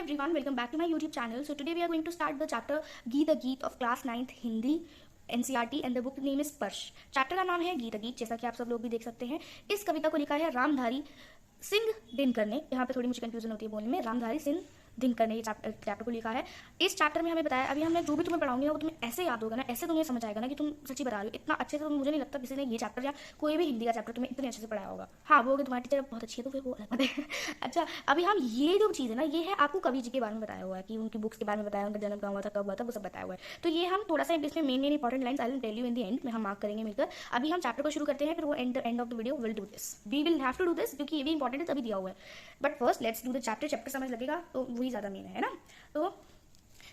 everyone, welcome back to my YouTube channel. So today we are going to start the chapter Geet Geet of class 9th Hindi NCERT and the book name is स्पर्श। Chapter का नाम है गीत गीत, जैसा कि आप सब लोग भी देख सकते हैं। इस कविता को लिखा है रामधारी सिंह दिनकर ने। यहाँ पे थोड़ी मुझे कंफ्यूजन होती है बोलने में, रामधारी सिंह दिनकर ने ये चैप्टर को लिखा है। इस चैप्टर में हमें बताया, अभी हमने जो भी तुम्हें पढ़ाऊंगी ना वो तुम्हें ऐसे याद होगा ना, ऐसे तुम्हें समझ आएगा ना कि तुम सच्ची बता रही हो। इतना अच्छे से तो मुझे नहीं लगता किसी ने ये चैप्टर या कोई भी हिंदी का चैप्टर तुम्हें इतने अच्छे से पढ़ाया होगा। हाँ, वो अगर तुम्हारी टीचर बहुत अच्छी है तो फिर वो अलग बात है। अच्छा, अभी हम ये जो चीज़ है ना, ये है आपको कवि जी के बारे में बताया हुआ है कि उनकी बुक्स के बारे में बताया, उनका जन्म कहाँ हुआ था, कब हुआ था, वो सब बताया हुआ है। तो ये हम थोड़ा सा इसमें main important lines I will tell you in the end में हम मार्क करेंगे मिलकर। अभी हम चैप्टर को शुरू करते हैं, फिर वो end of the video will do this, we will have to do this, क्योंकि ये भी इंपॉर्टेंट है तभी दिया हुआ है। But first let's do the chapter समझ लगेगा तो वही ज़्यादा मेन है ना। तो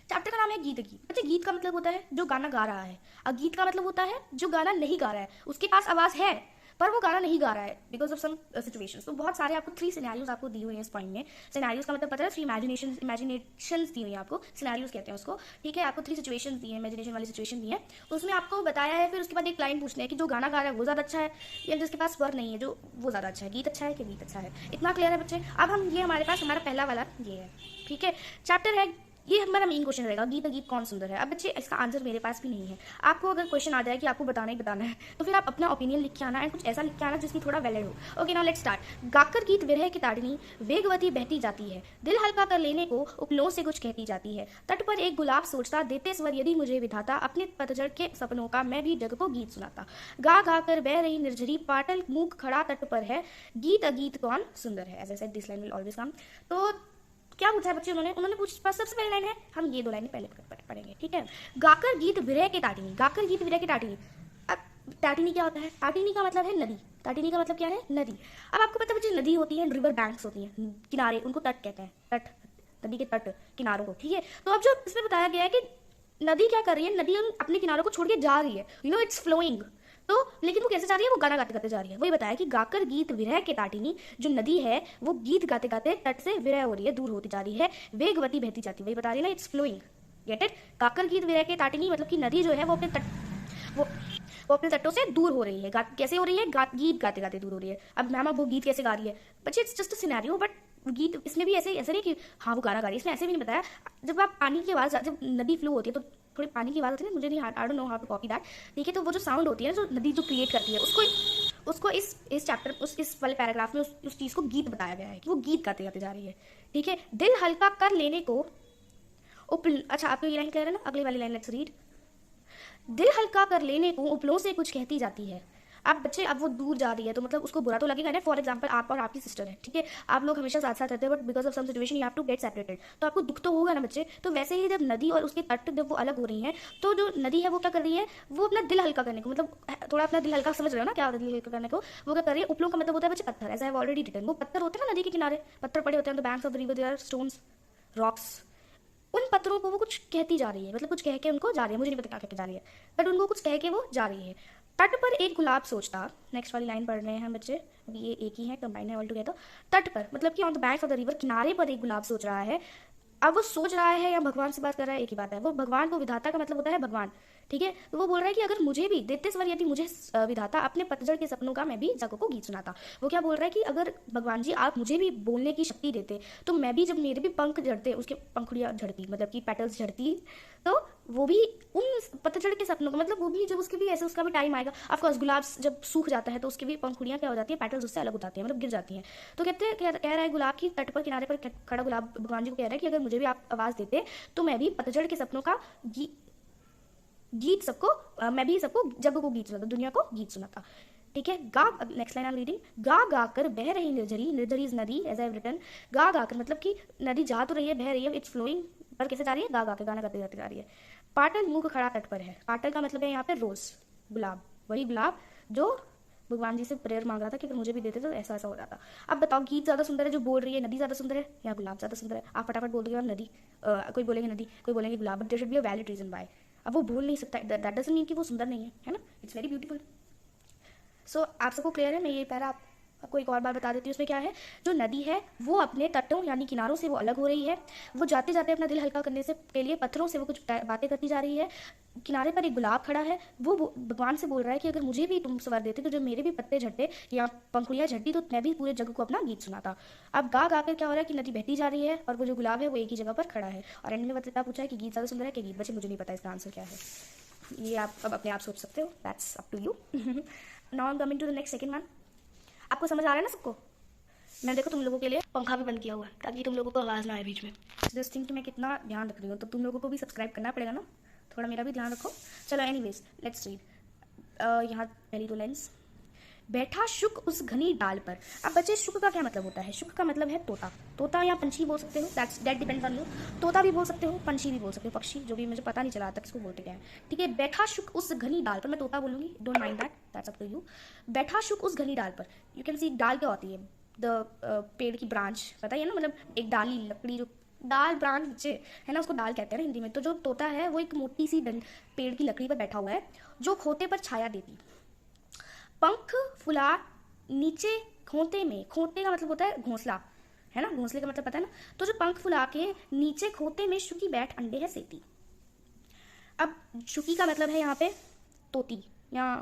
चैप्टर का नाम है गीत गीत। अच्छा, गीत का मतलब होता है जो गाना गा रहा है, और गीत का मतलब होता है जो गाना नहीं गा रहा है, उसके पास आवाज है पर वो गाना नहीं गा रहा है बिकॉज ऑफ सम सिचुएशंस। तो बहुत सारे आपको 3 सिनेरियोज आपको दी हुई है इस पॉइंट में। सिनेरियोज का मतलब पता है, 3 इमेजिनेशंस दी हुई है आपको, सिनेरियोज कहते हैं उसको। ठीक है, आपको 3 सिचुएशंस दी है, इमेजिनेशन वाली सिचुएशन दी है, उसमें आपको बताया है। फिर उसके बाद एक लाइन पूछना है कि जो गाना गा रहा है वो ज़्यादा अच्छा है या जिसके पास स्वर नहीं है जो वो ज़्यादा अच्छा है, गीत अच्छा है कि गीत अच्छा है। इतना क्लियर है बच्चे? अब हम ये हमारे पास हमारा पहला वाला ये है। ठीक है, चैप्टर है, ये हमारा मेन क्वेश्चन रहेगा, गीत गीत कौन सुंदर है। अब बच्चे इसका आंसर मेरे पास भी नहीं है। आपको अगर क्वेश्चन आ जाए कि आपको बताना ही बताना है तो फिर आप अपना ओपिनियन लिख के आना एंड कुछ ऐसा लिख के आना जिसकी थोड़ा वैलिड हो। Okay, now let's start. गाकर गीत विरह की ताड़नी वेगवती बहती जाती है, दिल हल्का कर लेने को उपलों से कुछ कहती जाती है। तट पर एक गुलाब सोचता, देते स्वर यदि मुझे विधाता, अपने पतझड़ के सपनों का मैं भी जग को गीत सुनाता। गा गा कर बह रही निर्झरी, पाटल मूक खड़ा तट पर है, गीत अगीत कौन सुंदर है। As I said this line will always come. तो क्या पूछा है बच्चे उन्होंने पूछा, सबसे पहली लाइन है, हम ये 2 लाइनें पहले पढ़ेंगे। ठीक है, गाकर गीत विरह के ताटिनी, गाकर गीत विरह के ताटिनी। अब ताटिनी क्या होता है? ताटिनी का मतलब है नदी। ताटिनी का मतलब क्या है? नदी। अब आपको पता है बच्चे, नदी होती है, रिवर बैंक्स होती हैं, किनारे, उनको तट कहते हैं, तट, नदी के तट, किनारों को। ठीक है, तो अब जो इसमें बताया गया है कि नदी क्या कर रही है, नदी अपने किनारों को छोड़ के जा रही है, यू नो इट्स फ्लोइंग। तो लेकिन वो कैसे जा रही है? वो गाना गाते गाते जा रही है। वही बताया कि गाकर गीत विरह के ताटिनी, जो नदी है वो गीत गाते गाते तट से विरह हो रही है, दूर होती जा रही है, वेगवती बहती जाती है। वही बता रही है ना, इट्स फ्लोइंग। Get it? गाकर गीत विरह के ताटिनी मतलब कि नदी जो है वो अपने तट वो अपने तटों से दूर हो रही है। कैसे हो रही है? गीत गाते गाते दूर हो रही है। अब मैम अब वो गीत कैसे गा रही है बच्चे? It's just a scenario, but गीत इसमें भी ऐसे नहीं कि हाँ वो गाना गा रही है, इसमें ऐसे भी नहीं बताया। जब आप पानी की आवाज़, जब नदी फ्लो होती है तो थोड़ी पानी की आवाज़ होती है ना, मुझे नहीं, I don't know how to copy that. ठीक है, तो वो जो साउंड होती है, जो नदी जो क्रिएट करती है, उसको इस चैप्टर इस वाले पैराग्राफ में उस चीज़ को गीत बताया गया है कि वो गीत गाते गाते जा रही है। ठीक है, दिल हल्का कर लेने को अच्छा, आपको ये लाइन कह रहे हैं ना, अगली वाली लाइन लेट्स रीड। दिल हल्का कर लेने को उपलों से कुछ कहती जाती है। अब बच्चे, अब वो दूर जा रही है तो मतलब उसको बुरा तो लगेगा ना। फॉर एग्जाम्पल, आप और आपकी सिस्टर है, ठीक है, आप लोग हमेशा साथ साथ रहते हैं, but because of some situation you have to get separated, तो आपको दुख तो होगा ना बच्चे। तो वैसे ही जब नदी और उसके तट जब वो अलग हो रही हैं, तो जो नदी है वो क्या कर रही है, वो अपना दिल हल्का करने को, मतलब थोड़ा अपना दिल हल्का, समझ रहे हो ना क्या होता है दिल हल्का करने को, वो क्या कर रही है? उपलों का मतलब होता है बच्चे पत्थर, as I have already written. वो पत्थर होते हैं ना नदी के किनारे, पत्थर पड़े होते हैं, the banks of the river there are stones, rocks. उन पत्थरों को वो कुछ कहती जा रही है, मतलब कुछ कह के उनको जा रही है, मुझे नहीं पता क्या कहते जा रही है, बट उनको कुछ कह के वो जा रही है। तट पर एक गुलाब सोचता, नेक्स्ट वाली लाइन पढ़ रहे हैं हम बच्चे, अभी ये एक ही है, कंबाइन है ऑल टुगेदर। तट पर मतलब कि on the banks of the river, किनारे पर एक गुलाब सोच रहा है। अब वो सोच रहा है या भगवान से बात कर रहा है, एक ही बात है। वो भगवान को, विधाता का मतलब होता है भगवान। ठीक है, तो वो बोल रहा है कि अगर मुझे भी देते स्वर यदि मुझे विधाता, अपने पतझड़ के सपनों का मैं भी जगह को गीत सुनाता। वो क्या बोल रहा है कि अगर भगवान जी आप मुझे भी बोलने की शक्ति देते तो मैं भी, जब मेरे भी पंख झड़ते, उसके पंखुड़ियाँ झड़ती, मतलब कि पेटल्स झड़ती, तो वो भी उन पतझड़ के सपनों का, मतलब वो भी जब उसके भी ऐसे, उसका भी टाइम आएगा। ऑफकोर्स गुलाब जब सूख जाता है तो उसकी भी पंखुड़ियाँ क्या हो जाती है, पेटल्स उससे अलग हो जाती है, मतलब गिर जाती हैं। तो कहते हैं, कह रहा है गुलाब की तट पर, किनारे पर खड़ा गुलाब भगवान जी को कह रहा है कि अगर मुझे भी आप आवाज़ देते तो मैं भी पतझड़ के सपनों का गीत सबको, मैं भी सबको जग को गीत सुनाता, दुनिया को गीत सुनाता। ठीक है, गा, next line I am reading. गा गा कर बह रही निर्झरी, निर्झरी इज नदी, एज आई हैव रिटन। गा गा कर मतलब कि नदी जा तो रही है, बह रही है, इट्स फ्लोइंग, पर कैसे जा रही है? गा गा के, गाना गाते गाते जा रही है। पाटल मुख खड़ा तट पर है, पाटल का मतलब है यहाँ पे रोज, गुलाब, वही गुलाब जो भगवान जी से प्रेयर मांग रहा था कि अगर मुझे भी देते तो ऐसा ऐसा हो जाता। अब बताओ, गीत ज़्यादा सुंदर है जो बोल रही है, नदी ज़्यादा सुंदर है या गुलाब ज़्यादा सुंदर है? आप फटाफट बोल दोगे नदी, कोई बोलेंगे नदी, कोई बोलेंगे गुलाब, but there should be a valid reason why. अब वो बोल नहीं सकता, दैट डजंट मीन कि वो सुंदर नहीं है, है ना, इट्स वेरी ब्यूटीफुल। सो आप सबको क्लियर है? मैं ये पैरा आपको एक और बार बता देती हूँ उसमें क्या है। जो नदी है वो अपने तटों यानी किनारों से वो अलग हो रही है। वो जाते जाते अपना दिल हल्का करने से के लिए पत्थरों से वो कुछ बातें करती जा रही है। किनारे पर एक गुलाब खड़ा है, वो भगवान से बोल रहा है कि अगर मुझे भी तुम स्वर देते तो जब मेरे भी पत्ते झड़ते या पंखुड़ियाँ झड़ती तो मैं भी पूरे जग को अपना गीत सुनाता। अब गा गा कर क्या हो रहा है कि नदी बहती जा रही है और वो जो गुलाब है वो एक ही जगह पर खड़ा है। और एंड में बता पूछा है कि गीत ज़्यादा सुंदर है कि गीत। बच्चे मुझे नहीं पता इसका आंसर क्या है, ये आप अब अपने आप सोच सकते हो, that's up to you. Now coming to the next second one. आपको समझ आ रहा है ना सबको? मैं देखो तुम लोगों के लिए पंखा भी बंद किया हुआ है ताकि तुम लोगों को आवाज़ ना आए बीच में। जस्ट थिंक कि मैं कितना ध्यान रख रही हूँ, तो तुम लोगों को भी सब्सक्राइब करना पड़ेगा ना, थोड़ा मेरा भी ध्यान रखो। चलो एनीवेज लेट्स रीड। यहाँ पहली दो लाइन्स। बैठा शुक उस घनी डाल पर। अब बच्चे शुक का क्या मतलब होता है? शुक का मतलब है तोता। तोता या पंछी बोल सकते हो, दैट डिपेंड्स ऑन यू। तोता भी बोल सकते हो, पंछी भी बोल सकते हो, पक्षी, जो भी मुझे पता नहीं चला तक इसको बोलते क्या है। ठीक है, बैठा शुक उस घनी डाल पर, मैं तोता बोलूंगी, don't mind that, that's up to you. बैठा शुक उस घनी डाल पर, यू कैन सी डाल क्या होती है, द पेड़ की ब्रांच, पता ही है ना, मतलब एक डाली लकड़ी, जो डाल ब्रांच बच्चे है ना, उसको डाल कहते हैं ना हिंदी में। तो जो तोता है वो एक मोटी सी पेड़ की लकड़ी पर बैठा हुआ है जो खोते पर छाया देती। पंख फुला नीचे खोते में, खोते का मतलब होता है घोंसला, है ना, घोंसले का मतलब पता है ना। तो जो पंख फुला के नीचे खोते में शुकी बैठ अंडे है सेती। अब शुकी का मतलब है यहाँ पे तोती, या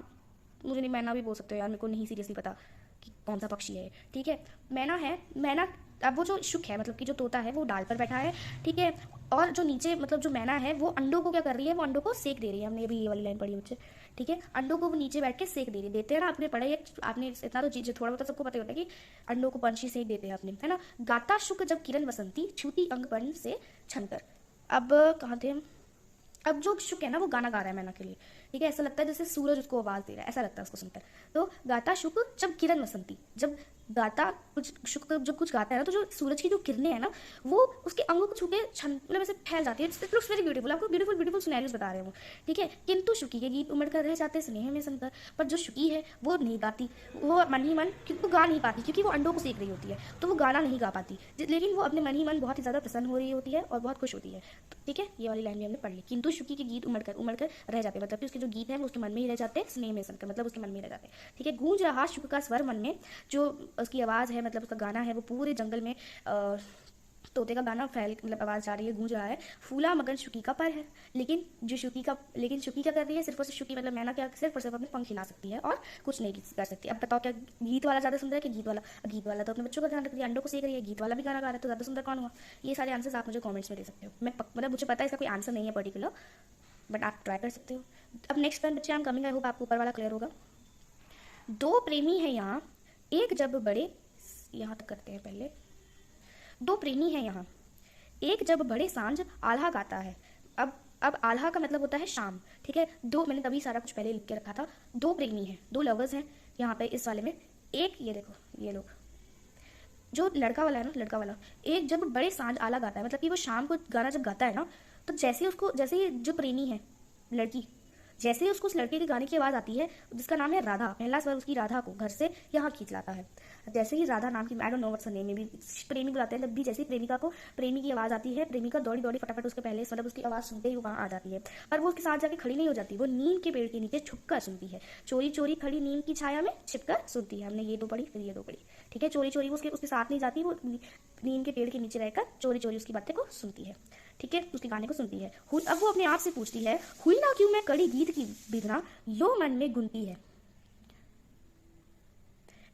मुझे नहीं, मैना भी बोल सकते हो यार, मेरे को नहीं सीरियसली पता कि कौन सा पक्षी है। ठीक है, मैना है, मैना। अब वो जो शुक है मतलब कि जो तोता है वो डाल पर बैठा है, ठीक है, और जो नीचे मतलब जो मैना है वो अंडों को क्या कर रही है, वो अंडों को सेक दे रही है। हमने अभी ये वाली लाइन पढ़ी बच्चे, ठीक है, अंडों को वो नीचे बैठ के सेक दे रही है। देते हैं ना, आपने पढ़ा है, आपने इतना तो चीज़ थोड़ा बहुत सबको पता होता है कि अंडों को पंछी सेक देते हैं अपने, है ना। गाता शुक जब किरण बसंती छूती अंग पर्ण से छनकर। अब कहाँ थे हम? अब जो शुक है ना वो गाना गा रहा है मैना के लिए, ठीक है, ऐसा लगता है जैसे सूरज उसको आवाज दे रहा है, ऐसा लगता है उसको सुनकर। तो गाता शुक जब किरण बसंती, जब गाता कुछ शुक जब कुछ गाता है ना, तो जो सूरज की जो किरणें हैं ना वो उसके अंगों को छू के मतलब ऐसे फैल जाती है। इट लुक्स वेरी ब्यूटीफुल, आपको ब्यूटीफुल ब्यूटीफुल सिनेरियोस बता रहे हो, ठीक है। किंतु शुकी के गीत उमड़ कर रह जाते स्नेह में सुनकर। पर जो शुकी है वो नहीं गाती, वो मन ही मन, क्योंकि वो गा नहीं पाती, क्योंकि वो अंडों को सेक रही होती है तो वो गाना नहीं गा पाती, लेकिन वो अपने मन ही मन बहुत ही ज़्यादा प्रसन्न हो रही होती है और बहुत खुश होती है। ठीक है, ये वाली लाइन भी हमने पढ़ ली। किंतु शुकी के गीत उमड़ कर रह जाते, मतलब कि उसके जो गीत हैं वो उसके मन में ही रह जाते हैं, स्नेह में सुनकर, मतलब उसके मन में ही रह जाते हैं। ठीक है, गूंज रहा शुक का स्वर मन में, जो उसकी आवाज़ है, मतलब उसका गाना है वो पूरे जंगल में तोते का गाना फैल, मतलब आवाज़ जा रही है, गूंज रहा है। फूला मगन शुकी का पर है, लेकिन शुकी क्या कर रही है, सिर्फ और सिर्फ शुकी मतलब मैना क्या सिर्फ और सिर्फ अपने पंख हिला सकती है और कुछ नहीं कर सकती। अब बताओ क्या गीत वाला ज़्यादा सुंदर है कि गीत वाला? गीत वाला तो अपने बच्चों का ध्यान रख रही है, अंडों को सीख रही है, गीत वाला भी गाना गा रहा है, तो ज़्यादा सुंदर कौन हुआ? ये सारे आंसर्स आप मुझे कॉमेंट्स में दे सकते हो। मैं मतलब मुझे पता है इसका कोई आंसर नहीं है पर्टिकुलर, बट आप ट्राई कर सकते हो। अब नेक्स्ट वन बच्चे, I am coming, I hope आपको ऊपर वाला क्लियर होगा। दो प्रेमी है यहाँ एक जब बड़े, यहाँ तक करते हैं पहले। दो प्रेमी है यहाँ एक जब बड़े सांझ आल्हा गाता है। अब आल्हा का मतलब होता है शाम, ठीक है। दो, मैंने तभी सारा कुछ पहले लिख के रखा था। दो प्रेमी हैं, दो लवर्स हैं यहाँ पे इस वाले में। एक, ये देखो ये लोग, जो लड़का वाला है ना, लड़का वाला एक जब बड़े सांझ आला गाता है, मतलब कि वो शाम को गाना जब गाता है ना, तो जैसे ही जो प्रेमी है लड़की, जैसे ही उसको उस लड़के के गाने की आवाज़ आती है, जिसका नाम है राधा, पहला स्वर उसकी राधा को घर से यहाँ खींच लाता है। जैसे ही राधा नाम की, आई don't know what's her name, में भी प्रेमी बुलाते हैं, तब भी जैसे ही प्रेमिका को प्रेमी की आवाज़ आती है, प्रेमिका दौड़ी दौड़ी फटाफट उसके पहले मतलब उसकी आवाज़ सुनते ही वहाँ आ जाती है। पर वो उसके साथ जाके खड़ी नहीं हो जाती, वो नीम के पेड़ के नीचे छुपकर सुनती है, चोरी चोरी खड़ी नीम की छाया में छिपकर सुनती है। हमने ये दो पढ़ी, फिर ये दो पढ़ी, ठीक है। चोरी चोरी वो उसके साथ नहीं जाती, वो नीम के पेड़ के नीचे रहकर चोरी चोरी उसकी बातें को सुनती है, ठीक है, उसके गाने को सुनती है। अब वो अपने आप से पूछती है, हुई ना क्यों मैं कड़ी गीत की बिगना, यो मन में गुनती है,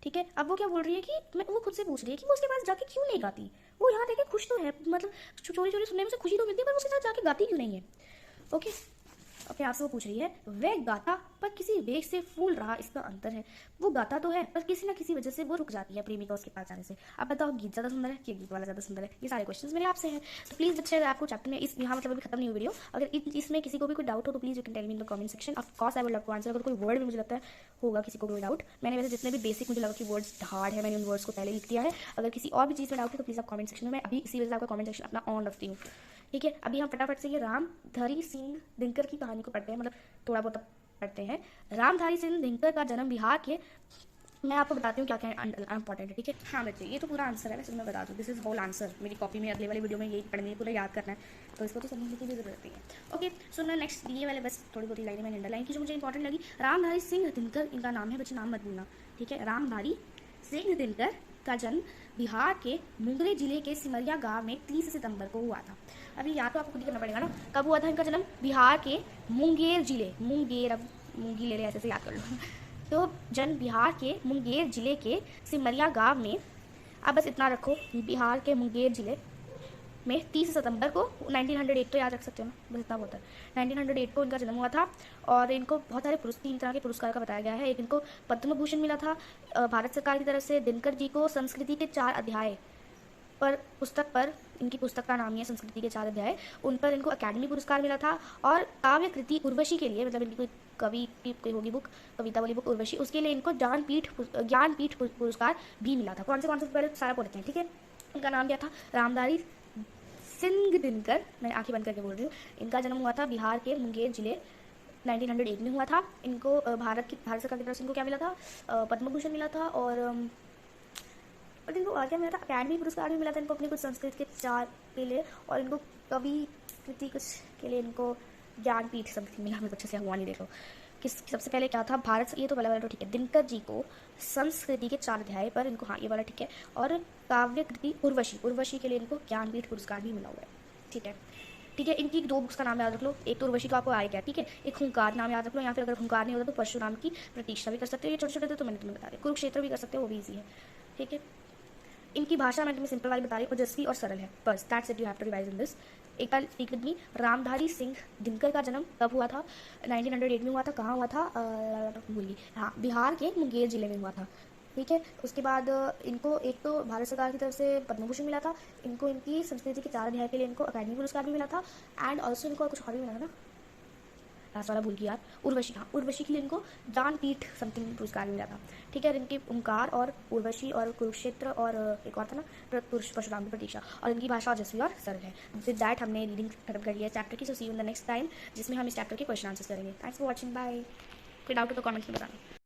ठीक है। अब वो क्या बोल रही है कि वो खुद से पूछ रही है कि वो उसके पास जाके क्यों नहीं गाती। वो यहाँ देखे खुश तो है, मतलब चोरी चोरी सुनने में उसे खुशी तो मिलती है, पर उसके साथ जाके गाती क्यों नहीं है। ओके, अपने आप से वो पूछ रही है। वह गाता पर किसी वेग से फूल रहा, इसका अंतर है। वो गाता तो है पर किसी ना किसी वजह से वो रुक जाती है प्रेमिका उसके पास जाने से। अब बताओ गीत ज़्यादा सुंदर है कि गीत वाला ज़्यादा सुंदर है? ये सारे क्वेश्चंस मेरे आपसे हैं। तो प्लीज़ बच्चे, अगर आपको चैप्टर में इस यहाँ मतलब अभी खत्म नहीं हुई वीडियो, अगर इसमें किसी को भी कोई डाउट हो तो please you can tell me in the comment section. Of course I would love to answer. अगर कोई वर्ड भी मुझे लगता है होगा किसी को कोई डाउट, मैंने वैसे जितने भी बेसिक मुझे लगा कि वर्ड्स हार्ड है, मैंने उन वर्ड्स को पहले लिख दिया है। अगर किसी और भी चीज़ में डाउट है तो प्लीज़ आप कमेंट सेक्शन में, मैं अभी इसी वजह से आपका कमेंट सेक्शन अपना ऑन रखती हूँ, ठीक है। अभी हम फटाफट से ये रामधारी सिंह दिनकर की कहानी को पढ़ते हैं, मतलब थोड़ा बहुत पढ़ते हैं। रामधारी सिंह दिनकर का जन्म बिहार के, मैं आपको बताती हूँ क्या क्या इंपॉर्टेंट है, ठीक है। हाँ बच्चे, ये तो पूरा आंसर है, वैसे मैं बता दूँ, दिस इज होल आंसर। मेरी कॉपी में अगले वाली वीडियो में यही पढ़ने पूरा याद करना है, तो इसको तो समझने की भी जरूरत नहीं है। ओके, सो ना नेक्स्ट ये वाले बस थोड़ी बहुत लाइनें मैंने अंडरलाइन की जो मुझे इंपॉर्टेंट लगी। रामधारी सिंह दिनकर इनका नाम है बच्चे, नाम मत भूलना, ठीक है। रामधारी सिंह दिनकर का जन्म बिहार के मुंगेर जिले के सिमरिया गांव में 30 सितंबर को हुआ था। अभी याद तो आपको खुद ही करना पड़ेगा ना, कब हुआ था इनका जन्म? बिहार के मुंगेर जिले, मुंगेर, अब मूंगी ले ले ऐसे से याद कर लो तो जन्म बिहार के मुंगेर जिले के सिमरिया गांव में, अब बस इतना रखो, बिहार के मुंगेर जिले में 30 सितंबर को 1908 तो याद रख सकते हो ना, बस इतना होता है। 1908 को इनका जन्म हुआ था और इनको बहुत सारे 3 तरह के पुरस्कार का बताया गया है। एक इनको पद्म भूषण मिला था भारत सरकार की तरफ से। दिनकर जी को संस्कृति के 4 अध्याय पर, पुस्तक पर, इनकी पुस्तक का नाम ही है संस्कृति के 4 अध्याय, उन पर इनको अकेडमी पुरस्कार मिला था। और काव्य कृति उर्वशी के लिए, मतलब इनकी कोई कवि की कोई होगी बुक, कविता वाली बुक उर्वशी, उसके लिए इनको ज्ञानपीठ पुरस्कार भी मिला था। कौन से पहले सारा पढ़ते हैं, ठीक है। इनका नाम क्या था? रामधारी सिंह दिनकर, मैं आंखें बंद करके बोल रही हूँ। इनका जन्म हुआ था बिहार के मुंगेर जिले 1908 में हुआ था। इनको भारत सरकार की तरफ से इनको क्या मिला था? पद्म भूषण मिला था और इनको क्या मिला था? अकेडमी पुरस्कार भी मिला था इनको अपनी कुछ संस्कृत के 4 के लिए, और इनको कवि कृति कुछ के लिए इनको ज्ञानपीठ समथिंग मिला। मुझे अच्छे से हुआ नहीं, देखो किस सबसे पहले क्या था? भारत, ये तो वाला तो ठीक है। दिनकर जी को संस्कृति के 4 अध्याय पर इनको, हाँ ये वाला ठीक है। और काव्य कृति उर्वशी के लिए इनको ज्ञानपीठ पुरस्कार भी मिला हुआ है, ठीक है। ठीक है, इनकी 2 बुक्स का नाम याद रख लो। एक तो उर्वशी का आपको आएगा, ठीक है। एक हुंकार नाम याद रख लो, या फिर अगर हुंकार नहीं होता तो परशुराम की प्रतीक्षा भी कर सकते हो। ये छोटे छोटे थे तो मैंने तुम्हें बता दिया। कुरुक्षेत्र भी कर सकते हो, वो भी ईजी है, ठीक है। इनकी भाषा मैंने तुम्हें सिंपल वाली बता रही हूँ, ओजस्वी और सरल है, बस that's it, you have to revise in this. एक बार speak with me. Ramdhari Singh Dinkar का जन्म कब हुआ था? 1908 में हुआ था। कहाँ हुआ था? भूल गई, हाँ बिहार के मुंगेर जिले में हुआ था, ठीक है। उसके बाद इनको एक तो भारत सरकार की तरफ से पद्म भूषण मिला था। इनको इनकी संस्कृति के 4 अध्याय के लिए इनको अकेडमी पुरस्कार भी मिला था। एंड ऑल्सो इनको कुछ और भी मिला था ना, लास्ट वाला भूल गई यार, उर्वशी, हाँ उर्वशी के लिए इनको ज्ञानपीठ समथिंग पुरस्कार मिला था, ठीक है। इनकी ओंकार और उर्वशी और कुरुक्षेत्र और एक और था ना परशुराम की प्रतीक्षा, और इनकी भाषा ओजस्वी और सरल है। विद दैट हमने रीडिंग खत्म कर लिया है चैप्टर की। So see you in the next time, जिसमें हम इस चैप्टर के क्वेश्चन आंसर्स करेंगे। Thanks for watching, bye. कोई डाउट हो तो कमेंट्स में बताना।